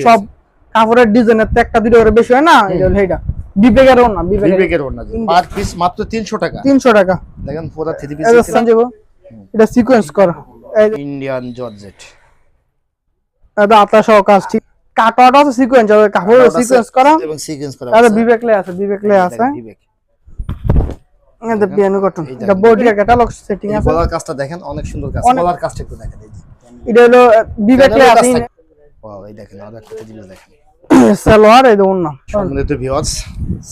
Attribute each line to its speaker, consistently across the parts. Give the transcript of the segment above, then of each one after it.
Speaker 1: সব কাপড়ের ডিজাইনের তো একটা দুটো করে বেশি হয় না, এটা হলো এইটা বিবেকের ওড়না,
Speaker 2: বিবেকের ওড়না পার পিস মাত্র 300 টাকা।
Speaker 1: 300 টাকা
Speaker 2: দেখেন পুরো 3 পিস
Speaker 1: এটা সিকোয়েন্স করা
Speaker 2: ইন্ডিয়ান জর্জেট,
Speaker 1: এটা আতা সহ কাজ ঠিক কাটওয়াট আছে, সিকোয়েন্স হবে, কাপড় সিকোয়েন্স করা
Speaker 2: এবং সিকোয়েন্স করা
Speaker 1: আছে। বিবেকলে আছে, বিবেকলে আছে,
Speaker 2: বিবেক
Speaker 1: এটা পিয়ানো কটন, এটা বডি ক্যাটালগ সেটিং আছে।
Speaker 2: গলার কাজটা দেখেন অনেক সুন্দর কাজ, গলার কাজটা একটু দেখেন। এই যে
Speaker 1: এটা হলো বিবেকলে আছে।
Speaker 2: ওয়াও, এই দেখেন আর একটা জিনিস দেখেন,
Speaker 1: সালোয়ার এই দেখুন না।
Speaker 2: সম্মানিত viewers,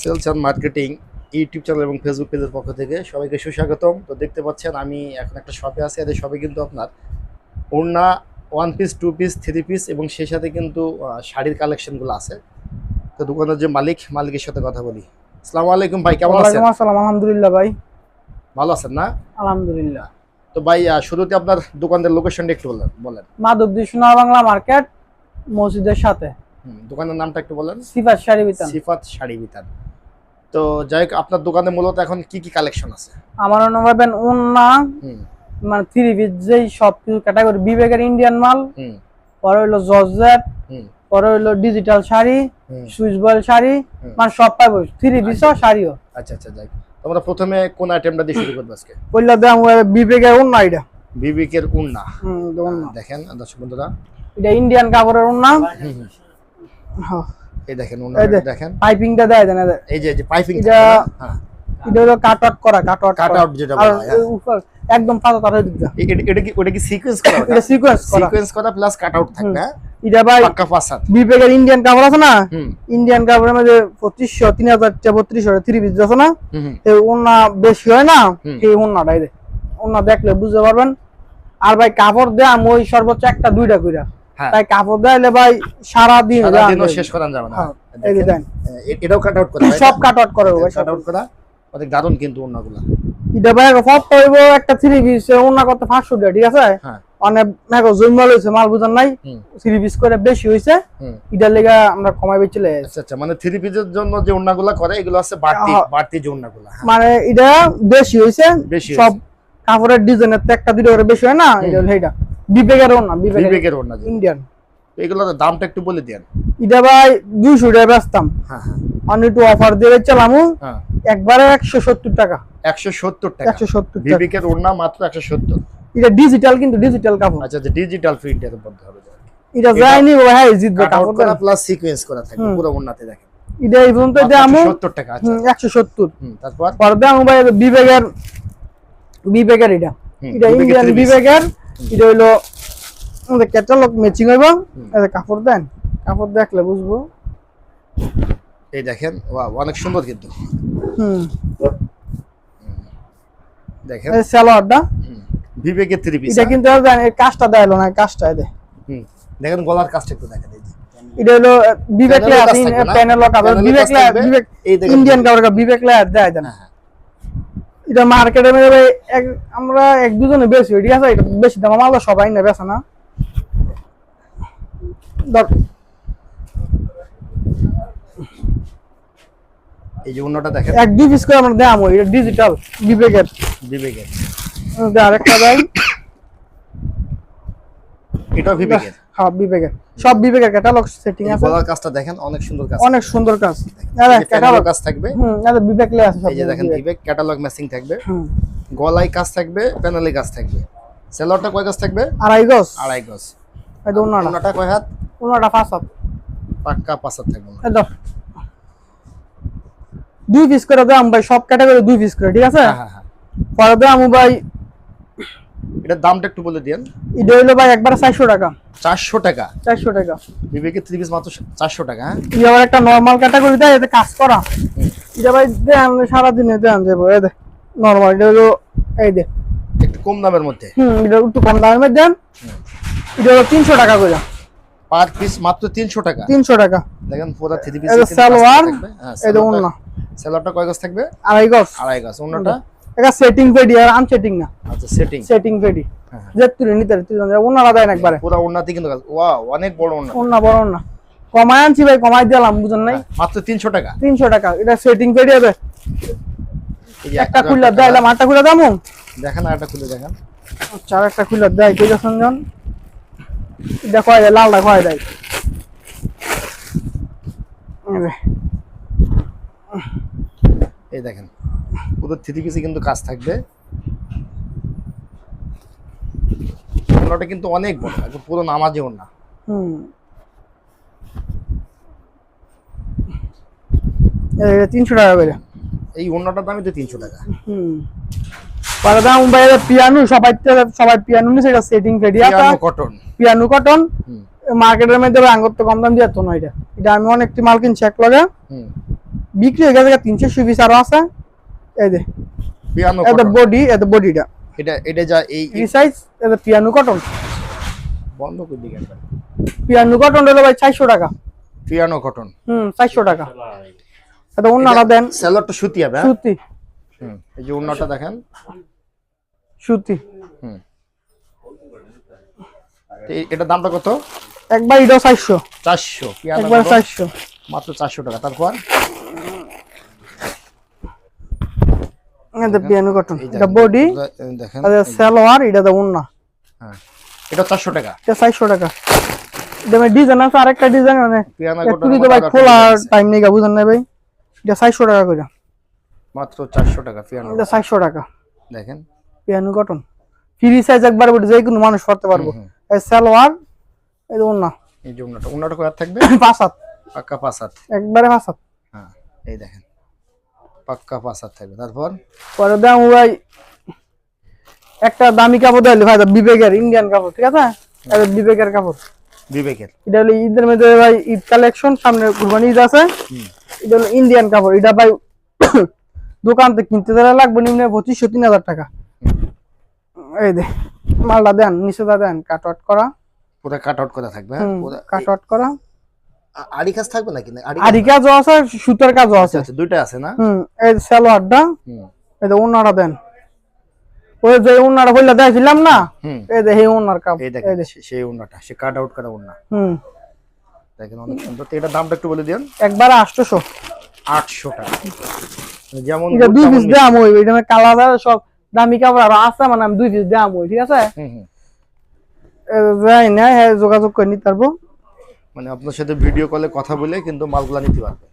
Speaker 2: sales and marketing YouTube channel এবং ফেসবুক পেজের পক্ষ থেকে সবাইকে সুস্বাগতম। তো দেখতে পাচ্ছেন আমি এখন একটা শপে আছি, এই শপে কিন্তু আপনার ওড়না 1 পিস 2 পিস 3 পিস এবং সেই সাথে কিন্তু শাড়ির কালেকশনগুলো আছে। তো দোকানের যে মালিকের সাথে কথা বলি। আসসালামু আলাইকুম ভাই, কেমন আছেন?
Speaker 1: ওয়ালাইকুম আসসালাম, আলহামদুলিল্লাহ ভাই।
Speaker 2: ভালো আছেন না?
Speaker 1: আলহামদুলিল্লাহ।
Speaker 2: তো ভাই শুরুতে আপনার দোকানের লোকেশনটা একটু বলেন।
Speaker 1: মাধবদী সোনার বাংলা মার্কেট, মসজিদের সাথে।
Speaker 2: দোকানের নামটা একটু বলেন।
Speaker 1: সিফাত শাড়ি বিতান।
Speaker 2: সিফাত শাড়ি বিতান। তো যাই হোক, আপনার দোকানে মূলত এখন কি কি কালেকশন আছে?
Speaker 1: আমার অনুভবেন ওন্না, মানে 3 পিস যেই সব কিছু ক্যাটাগরি, বিবেকের ইন্ডিয়ান মাল, পরে হলো জর্জেট, পরে হলো digital sari, Swiss boil sari, মানে সব পাবো, 3 পিসও শাড়িও।
Speaker 2: আচ্ছা আচ্ছা, যাই তোমরা প্রথমে কোন আইটেমটা দিয়ে শুরু করবে আজকে?
Speaker 1: কইলা দাম বিবেকের ওন্না, এটা
Speaker 2: বিবেকের ওন্না।
Speaker 1: ওন্না
Speaker 2: দেখেন দর্শক বন্ধুরা,
Speaker 1: এটা ইন্ডিয়ান কাপড়ের ওন্না। হ্যাঁ,
Speaker 2: এই দেখেন ওন্নাটা দেখেন,
Speaker 1: পাইপিংটা দেয় দেন,
Speaker 2: এই যে পাইপিং,
Speaker 1: এটা হ্যাঁ, এটা হলো কাট আউট যেটা বলা হয়, উপর একদম পাতা তার হয়ে দিতে।
Speaker 2: ওটা কি সিকোয়েন্স করা?
Speaker 1: এটা সিকোয়েন্স
Speaker 2: করা প্লাস কাট আউট থাকবে। হ্যাঁ,
Speaker 1: এটা ভাই
Speaker 2: পাক্কা ফাসাদ।
Speaker 1: বিবেকের ইন্ডিয়ান কাপড় আছে না, ইন্ডিয়ান কাপড়ের মধ্যে 2500 3000 3200 3 পিস আছে না, এই ওন্না বেশি হয় না, এই ওন্নাটাই দে, ওন্না দেখলে বুঝতে পারবেন। আর ভাই কাপড় দাম ওই সর্বোচ্চ একটা দুইটা কইরা, তাই কাপড় দিলে ভাই সারা দিন
Speaker 2: শেষ করা যাবে না।
Speaker 1: এই যে দেন,
Speaker 2: এটাও কাট আউট করা,
Speaker 1: সব কাট আউট করে ভাই,
Speaker 2: কাট আউট করা অনেক দারুণ কিন্তু ওন্নাগুলো।
Speaker 1: এটা ভাই সব হইবো একটা 3 পিস ওন্না করতে 500 টাকা, ঠিক আছে?
Speaker 2: হ্যাঁ,
Speaker 1: অনেক মেগো জুমমাল হইছে, মাল বুঝান নাই, 3 পিস করে বেশি হইছে, এটার লাগা আমরা কমাই বেচলে।
Speaker 2: আচ্ছা আচ্ছা, মানে 3 পিসের জন্য যে ওন্নাগুলো করে এগুলো আছে বাড়তি যে ওন্নাগুলো,
Speaker 1: মানে এটা বেশি হইছে, সব কাপড়ের ডিজাইনের তো একটা দুটো করে বেশি হয় না, এটা হলো এইটা বিবেকের ওন্না, বিবেকের ওন্না ইন্ডিয়ান।
Speaker 2: এগুলোর দামটা একটু বলে দেন।
Speaker 1: এটা ভাই 200 টাকা বেচতাম, হ্যাঁ হ্যাঁ, আমি একটু অফার দিয়ে চালামু, হ্যাঁ একবারে 170 টাকা।
Speaker 2: 170 টাকা
Speaker 1: 170 টাকা
Speaker 2: বিবেকের ওন্না মাত্র 170।
Speaker 1: এটা ডিজিটাল, কিন্তু ডিজিটাল কাপড়।
Speaker 2: আচ্ছা আচ্ছা, ডিজিটাল প্রিন্টের মধ্যে হবে।
Speaker 1: এটা যায়নি ভাই, জিতবে কাপড়
Speaker 2: করা প্লাস সিকোয়েন্স করা থাকবে পুরো ওন্নাতে। দেখেন
Speaker 1: এটা এই পর্যন্ত দাম
Speaker 2: 70 টাকা। আচ্ছা
Speaker 1: 170।
Speaker 2: তারপর
Speaker 1: পরে দাম ভাই বিবেকের এটা ইন্ডিয়ান বিবেকের, এটা হলো আমাদের ক্যাটালগ ম্যাচিং হইব। এই কাপড় দেন, কাপড় দেখলে বুঝবো।
Speaker 2: এই দেখেন, ওয়াও অনেক সুন্দর কিন্তু। দেখেন
Speaker 1: এই সালোয়ারটা
Speaker 2: বিবেকের 3 পিস,
Speaker 1: এটা কিন্তু এই কাজটা দেয়লো না, কাজটা দে।
Speaker 2: দেখেন গলার কাজটা একটু দেখেন। এই যে
Speaker 1: এটা হলো বিবেকলে আছে, প্যানেল কাপড়, বিবেকলে ইন্ডিয়ান কাপড়, বিবেকলে দেয় দেন। এটা মার্কেটে ভাই আমরা এক দুজনে বেশি, ঠিক আছে? এটা বেশি দাম মাল সবাই না বেচে না।
Speaker 2: এই যে ওন্নাটা দেখেন,
Speaker 1: এক দুই পিস করে আমরা দাম, এটা ডিজিটাল বিবেকের। আরেকটা ভাই,
Speaker 2: এটা বিবেকের,
Speaker 1: হ্যাঁ বিবেকের, সব বিবেকের ক্যাটালগ সেটিং আছে।
Speaker 2: গলার কাজটা দেখেন অনেক সুন্দর কাজ,
Speaker 1: অনেক সুন্দর কাজ।
Speaker 2: আরে ক্যাটালগ কাজ থাকবে,
Speaker 1: এটা বিবেকলে আছে সব।
Speaker 2: এই যে দেখেন বিবেক ক্যাটালগ ম্যাচিং থাকবে, গলায় কাজ থাকবে, প্যানেলে কাজ থাকবে। সেলরটা কয় গজ থাকবে?
Speaker 1: 2.5 গজ।
Speaker 2: 2.5 গজ।
Speaker 1: এই ওন্নাটা
Speaker 2: কয় হাত?
Speaker 1: ওন্নাটা 5 হাত,
Speaker 2: পাক্কা 5 হাত থাকবে।
Speaker 1: এই দাও 2 পিস করে দাম ভাই, সব ক্যাটাগরি 2 পিস করে, ঠিক আছে?
Speaker 2: হ্যাঁ হ্যাঁ।
Speaker 1: পরে দাম ভাই,
Speaker 2: এটার দামটা একটু বলে দেন।
Speaker 1: এটা হলো ভাই একবার 400 টাকা।
Speaker 2: 400 টাকা
Speaker 1: 400 টাকা
Speaker 2: বিবেকের 3 পিস মাত্র 400 টাকা। হ্যাঁ,
Speaker 1: এটা আবার একটা নরমাল ক্যাটাগরি দেয়, এতে কাজ করা। এটা ভাই দেন সারা দিনে দেন যাবো, এই দে নরমাল, এটা হলো এই দে
Speaker 2: একটু কম দামের মধ্যে।
Speaker 1: এটা একটু কম দামের মধ্যে দেন। এটা হলো 300 টাকা করে
Speaker 2: পার পিস, মাত্র 300 টাকা।
Speaker 1: 300 টাকা।
Speaker 2: দেখেন পুরো 3 পিস
Speaker 1: এটা সালোয়ার, এই দেখুন না,
Speaker 2: সালোয়ারটা কয় গজ থাকবে?
Speaker 1: 2.5 গজ।
Speaker 2: 2.5 গজ। ওন্নাটা
Speaker 1: এটা সেটিং ফেডি আর আনসেটিং না।
Speaker 2: আচ্ছা, সেটিং
Speaker 1: ফেডি, যে তুলে নিতে ওন্নাটা দেন একবারে
Speaker 2: পুরো ওন্নাতে কিন্তু কাজ। ওয়াও অনেক বড় ওন্না।
Speaker 1: ওন্না বড় ওন্না, কমাই আনছি ভাই, কমাই দিলাম, বুঝেন নাই?
Speaker 2: মাত্র 300 টাকা।
Speaker 1: 300 টাকা। এটা সেটিং ফেডি হবে। একটা খুলে দিলাম, আটটা খুলে দামু
Speaker 2: দেখেন, আরেকটা খুলে দেখেন।
Speaker 1: আচ্ছা, আরেকটা খুলে দেয় কে যখন জন, এটা কয় দেয়, লালটা কয় দেয়।
Speaker 2: এই দেখেন পুরো 3 পিসে কিন্তু কাজ থাকবে। ওনাটা কিন্তু অনেক বড়, একদম পুরো নামাজি ওনা।
Speaker 1: এটা 300 টাকা করে।
Speaker 2: এই ওনাটার দামই তো 300 টাকা।
Speaker 1: পরে দাম বাইরে পিয়ানো সবাই পিয়ানো নিছে, এটা সেটিং ফেডিয়া পিয়ানো কটন মার্কেটের মধ্যে আঙ্গুর তো কম দাম দিয়ে তো না। এটা আমি অনেকটি মাল কিনছি এক লগে, বিক্রি হয়ে গেছে 300 পিস আরো আছে। এই যে
Speaker 2: পিয়ানো
Speaker 1: এটা বডিটা,
Speaker 2: এটা যা এই
Speaker 1: সাইজ, এটা পিয়ানো কটন।
Speaker 2: বন্ধ করে দিই একবার।
Speaker 1: পিয়ানো কটন হলো ভাই 400 টাকা।
Speaker 2: পিয়ানো কটন
Speaker 1: 400 টাকা। এটা ওন্নাটা দেন,
Speaker 2: সেলরটা সুতি হবে।
Speaker 1: সুতি।
Speaker 2: এই যে ওন্নাটা দেখেন
Speaker 1: সুতি।
Speaker 2: এটা দামটা কত?
Speaker 1: একবার এটা 400
Speaker 2: পিয়ানো
Speaker 1: একবার 400
Speaker 2: মাত্র 400 টাকা। তারপর
Speaker 1: এটা পিয়ানো কটন, এটা বডি দেখেন, আর সালোয়ার এটা দা ওন্না।
Speaker 2: এটা 400 টাকা,
Speaker 1: এটা 400 টাকা। এটা ডিজাইন আছে, আরেকটা ডিজাইন মানে
Speaker 2: পিয়ানো কটন
Speaker 1: তো ভাই খোলা টাইম নেই, বুঝেন না ভাই। এটা 400 টাকা করে,
Speaker 2: মাত্র 400 টাকা পিয়ানো।
Speaker 1: এটা 400 টাকা
Speaker 2: দেখেন
Speaker 1: পিয়ানো কটন, ফ্রি সাইজ একবার বডি যে কোনো মানুষ পড়তে পারবো। এই সালোয়ার, এই ওন্না,
Speaker 2: এই যে ওন্নাটা কত থাকবে?
Speaker 1: 5 হাত,
Speaker 2: পাক্কা 5 হাত,
Speaker 1: একবারে 5 হাত।
Speaker 2: হ্যাঁ এই দেখেন পাক্কা 5 হাত থাকবে। তারপর
Speaker 1: পরে দাম ভাই একটা দামি কাপড় দিলে ভাই, বিবেকের ইন্ডিয়ান কাপড়, ঠিক আছে? এটা বিবেকের কাপড়,
Speaker 2: বিবেকের।
Speaker 1: এটা হলো ঈদের মধ্যে ভাই ঈদ কালেকশন, সামনে কুরবানি ঈদ আছে। এটা হলো ইন্ডিয়ান কাপড়, এটা ভাই দোকান থেকে কিনতে দেওয়া লাগবে নিম্নে 2500-3000 টাকা। এই দে মালটা দেন, নিচেটা দেন কাট আউট করা,
Speaker 2: পুরো কাট আউট করা থাকবে।
Speaker 1: পুরো কাট আউট করা।
Speaker 2: আড়ি কাজ থাকবে নাকি?
Speaker 1: আড়ি কাজও আছে, সুতার কাজও আছে।
Speaker 2: আচ্ছা দুইটা আছে না?
Speaker 1: এই সালোয়ারটা, এই যে ওন্নাটা দেন, ওই যে ওন্নাটা কইলা দেখাইছিলাম না, এই যে এই ওন্নার কাপ,
Speaker 2: এই দেখেন সেই ওন্নাটা, সে কাট আউট করা ওন্না। দেখেন অনেক সুন্দর। তো এটার দামটা একটু বলে দেন।
Speaker 1: একবার 800
Speaker 2: টাকা। যেমন
Speaker 1: এটা 2 পিস দাম হই, এটা কালার সব দামি কাপড় আর আছে, মানে আমি 2 পিস দাম হই, ঠিক আছে? যাই না যোগাযোগ করে নিতে পারবো,
Speaker 2: মানে আপনার সাথে ভিডিও কলে কথা বলে কিন্তু মালগুলা নিতে পারবে।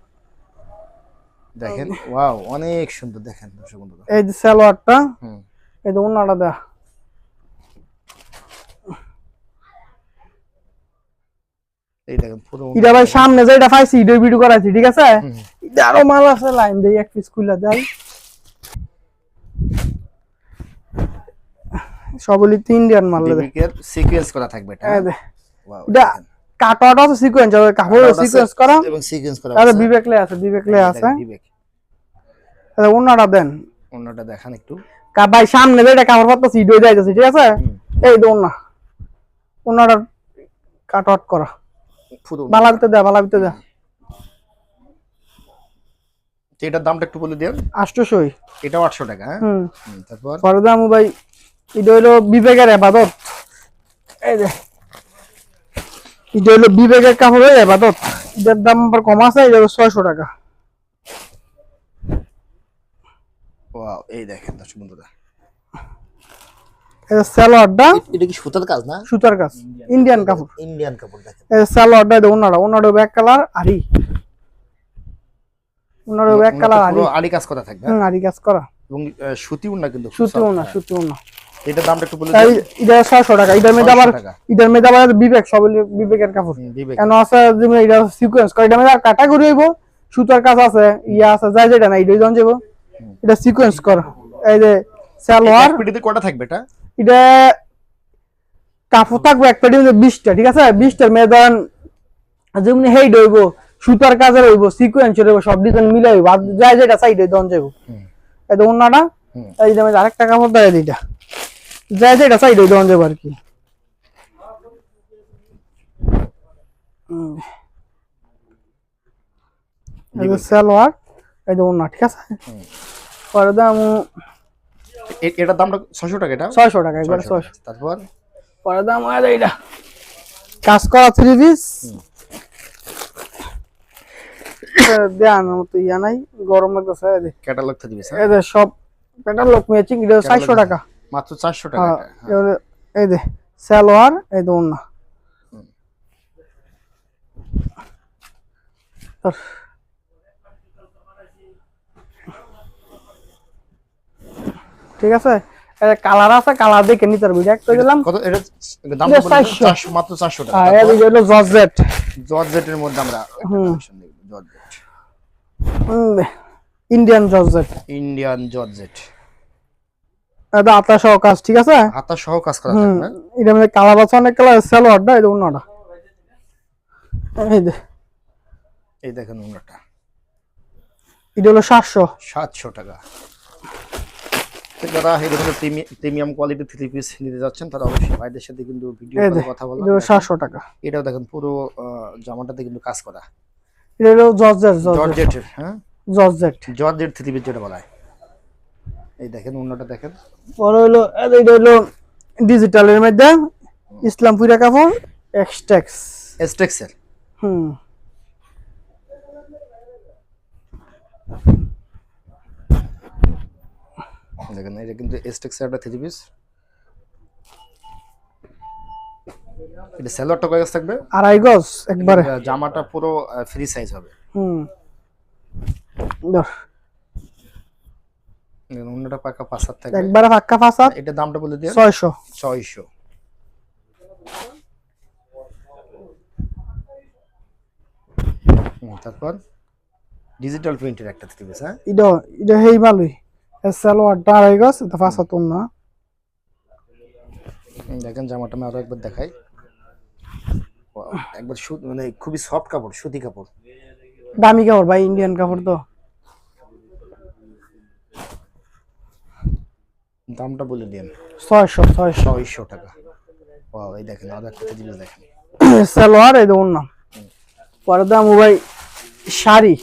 Speaker 2: দেখেন ওয়াও অনেক সুন্দর। দেখেন দর্শক বন্ধুরা,
Speaker 1: এই যে সালোয়ারটা, এই যে ওন্নাটা দা,
Speaker 2: এই দেখেন পুরো
Speaker 1: এটা ভাই সামনে যেটা পাইছি এটা ভিডিও করাইছি, ঠিক আছে? এটা আরো মাল আছে, লাইন দেই এক পিস খুলে দেই। সবগুলি ইন্ডিয়ান মাল,
Speaker 2: বিবেকের সিকোয়েন্স করা থাকবে এটা।
Speaker 1: ওয়াও, এটা কাট আউট আছে, সিকোয়েন্স আছে, কাপড় সিকোয়েন্স করা
Speaker 2: এবং সিকোয়েন্স করা
Speaker 1: আছে। বিবেকলে আছে, বিবেকলে আছে। এটা ওন্নাটা দেন,
Speaker 2: ওন্নাটা দেখান একটু।
Speaker 1: ভাই সামনে যেটা কাপড় পাতা সিড হয়ে যাইতেছে, ঠিক আছে? এই যে ওন্না, ওন্নাটা কাট আউট করা, বালাবিতে দে, বালাবিতে দে।
Speaker 2: এটার দামটা একটু বলে দেন।
Speaker 1: 800,
Speaker 2: এটাও 800 টাকা। হ্যাঁ তারপর
Speaker 1: পরে দাম ভাই এটা হলো বিবেকের ইবাদত। এই যে এটা হলো বিবেকের কাপড়ের ইবাদত, এটার দাম আবার কম আছে, এটা 600 টাকা।
Speaker 2: ওয়াও এই দেখেন দর্শক বন্ধুরা,
Speaker 1: এই সালোয়ারটা,
Speaker 2: এটা কি সুতার কাজ না?
Speaker 1: সুতার কাজ, ইন্ডিয়ান কাপড়,
Speaker 2: ইন্ডিয়ান কাপড়। দেখেন
Speaker 1: এই সালোয়ারটা, এই ওন্নাটা ব্যাক কালার আরি, ওন্নাটা ব্যাক কালার আরি,
Speaker 2: পুরো আড়ি কাজ করা থাকবে।
Speaker 1: আরি কাজ করা
Speaker 2: এবং সুতি ওন্না, কিন্তু
Speaker 1: সুতি ওন্না, সুতি ওন্না।
Speaker 2: এটার দামটা একটু বলে
Speaker 1: দেন।
Speaker 2: দেন।
Speaker 1: এটা 600 টাকা। এটার মধ্যে আবার বিবেক, সব বিবেকের কাপড়। কেন আছে যেমন এটা সিকোয়েন্স করে, এটা মধ্যে ক্যাটাগরি হইব, সুতার কাজ আছে, ইয়া আছে, যাই যেটা না এটাই জন যাব। এটা সিকোয়েন্স করা। এই যে সালোয়ার,
Speaker 2: পিটিতে কটা থাকবে এটা?
Speaker 1: এটা কাপড় থাকবে এক পেটির মধ্যে 20টা, ঠিক আছে? 20টার মধ্যে ধরেন যেমন হেড হইব, সুতার কাজের হইব, সিকোয়েন্সের হইব, সব ডিজাইন মিলাই হইব, আর যাই যেটা সাইডে জন যাব। এই যে ওন্নাটা, এই যে আরেকটা কাপড় দেয়, এইটা যাই যেটা সাইডে জন যাব আর কি। এই যে সালোয়ার, এই যে ওন্না, ঠিক আছে? পরে দাম
Speaker 2: এটার দামটা 600 টাকা। এটা
Speaker 1: 600 টাকা, একবার 600।
Speaker 2: তারপর
Speaker 1: পরে দাম হয় এইটা কাজ করা 3 পিস দেন, মত ইয়া নাই, গরম লাগতেছে। এই যে
Speaker 2: ক্যাটালগটা দিবেন স্যার,
Speaker 1: এই যে সব ক্যাটালগ ম্যাচিং, এটা 400 টাকা,
Speaker 2: মাত্র 400 টাকা।
Speaker 1: এই যে সালোয়ার, এই যে ওন্না। ঠিক আছে কালার আছে কালার দেখে নিতে পারবি এক করে দিলাম
Speaker 2: কত এটা দাম
Speaker 1: এটা
Speaker 2: বলে
Speaker 1: 400
Speaker 2: 400 মাত্র 400 টাকা
Speaker 1: আর এই যে হলো জর্জেট
Speaker 2: জর্জেটের মধ্যে আমরা একটা কালেকশন দেখব georgette
Speaker 1: Indian georgette
Speaker 2: Indian georgette
Speaker 1: এটা আতা সহ কাজ ঠিক আছে
Speaker 2: হাতা সহ কাজ করা থাকবে
Speaker 1: এটা মধ্যে কালার আছে অনেক কালার সালোয়ারটা এটা অন্যটা
Speaker 2: এই দেখেন ওনাটা
Speaker 1: এটা হলো
Speaker 2: 700 টাকা যারা এই ধরনের প্রিমিয়াম কোয়ালিটি থ্রি পিস নিতে যাচ্ছেন তারা অবশ্যই ভাইদের সাথে কিন্তু ভিডিও কলে কথা বলবেন
Speaker 1: এটা 700 টাকা
Speaker 2: এটাও দেখেন পুরো জামাটাতে কিন্তু কাজ করা
Speaker 1: এটা হলো
Speaker 2: জর্জেট হ্যাঁ জর্জেট থ্রি পিস যেটা বলা হয় এই দেখেন ওনাটা দেখেন
Speaker 1: পরে হলো এটা হলো ডিজিটালের মধ্যে ইসলামপুরা কাপড় এক্সটেক্সের
Speaker 2: দেখেন এটা কিন্তু এক্সটেক্সের একটা থ্রি পিস এটা সালোয়ারটা কয় গজ থাকবে
Speaker 1: 2.5 গজ একবারে
Speaker 2: জামাটা পুরো ফ্রি সাইজ হবে অন্যটা পাকা 5 থাকবে
Speaker 1: একবারে পাকা 5
Speaker 2: এটা দামটা বলে দিন 600 তারপর ডিজিটাল প্রিন্টের একটা থ্রি পিস হ্যাঁ
Speaker 1: এটা হেই ভালোই সালোয়ারটা 2.5 গজ এটা 5 তোন না
Speaker 2: দেখেন জামাটা আমি আরো একবার দেখাই একবার মানে খুবই সফট কাপড় সুতি কাপড়
Speaker 1: দামি কাপড় ভাই ইন্ডিয়ান কাপড় তো
Speaker 2: দামটা বলে দিন
Speaker 1: 600
Speaker 2: টাকা ওয়াও এই দেখেন আরো একটা জিনিস দেখেন
Speaker 1: সালোয়ার এই দেখুন না পরে দাম ভাই শাড়ি